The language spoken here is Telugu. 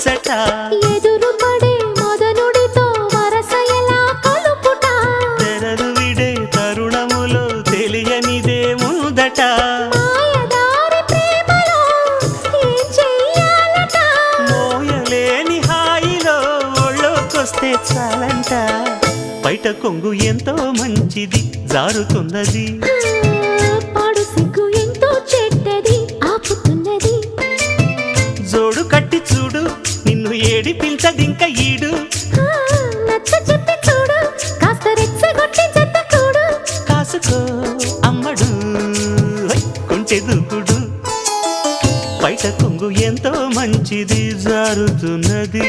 ముచ్చట ఎదురు పడే మదనుడితో వరస ఎలా కలుపుట తెరలు విడే తరుణములో తెలియనిదే ముందట మాయదారి ప్రేమలో ఏం చెయ్యాలట మోయలేని హాయిలో ఒళ్ళోకొస్తే చాలంట బయట కొంగు ఎంతో మంచిది జారుతున్నది పాడు సిగ్గు ఎంతో చెడ్డది ఆపుతున్నది జోడు కట్టి చూడు నిన్ను ఏడిపించదింక ఈడు నచ్చ చెప్పి చూడు కాస్త రెచ్చగొట్టి జత కూడు కాసుకో అమ్మడు కొంచె దూకుడు బయట కొంగు ఎంతో మంచిది జారుతున్నది